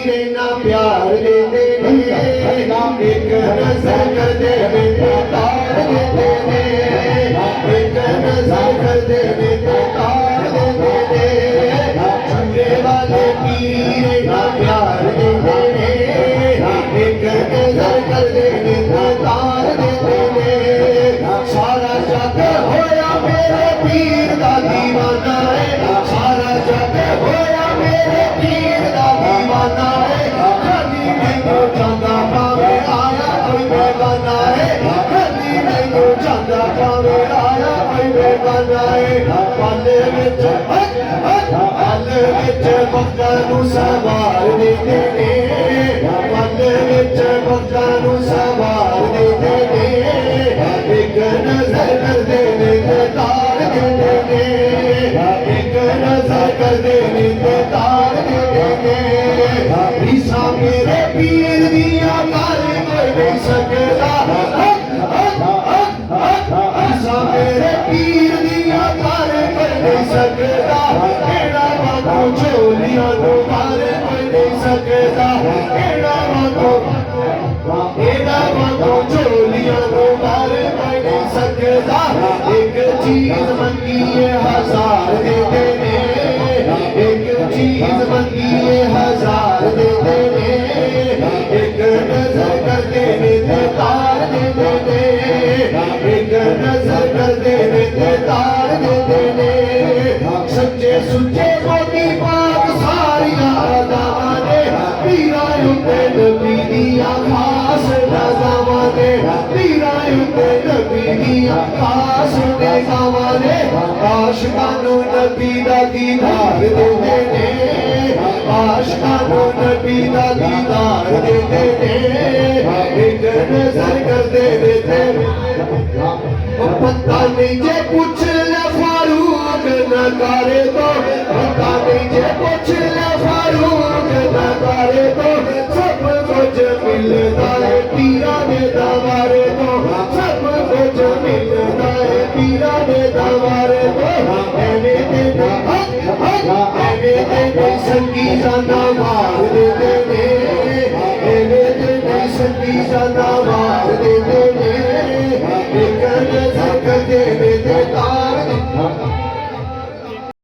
पीर ना प्यार देते ने एक नजर कर दे तो तार देते ने एक नजर कर दे तो तार देते ने चूड़े वाले पीर ना प्यार देते ने एक नजर कर दे तो तार देते ने सारा जग होया मेरे पीर दा दीवाना है सारा जग होया मेरे पीर दा दीवाना है कदी नहीं जांदा पावे आया कोई बेगाना है कदी नहीं जांदा पावे आया कोई बेगाना है पल विच भक्तां नूं सवार देते ने पल विच भक्तां नूं सवार देते ने एक नजर कर देने ते तार देते ने एक नजर कर देने ते तार देते ने रीसा मेरे पीर दिया कर कोई नहीं सकदा रीसा मेरे पीर दिया कर कोई नहीं सकदा एड़ा वांगू झोलियां नूं मार कोई नहीं सकदा एड़ा वांगू झोलियां नूं मार कोई नहीं सकदा एक चीज मंगी है हजार देते ने एक चीज मंगी है हजार देते ने एक नजर कर देने ते तार देते ने एक नजर कर देने ते तार देते ने सच्चे सुच्चे मोती पाक सारियां अदावां ने पीरा उत्ते नबी दियां खास रज़ावां ने पीरा उत्ते नबी दियां खास निगाहां ने आशिकां नूं नबी दा दीदार देते ने आशिकां नूं नबी दा दीदार देते ने एक नजर कर देते ने पता नहीं जे पूछ ले फारूक न करे तो पता नहीं जे पूछ ले फारूक न करे तो सब कुछ मिलता है पीरा दे दरबारे तो सब कुछ मिलता है पीरा दे दरबारे तो एवे दे संगी जाना मार देते ने एवे दे संगी जाना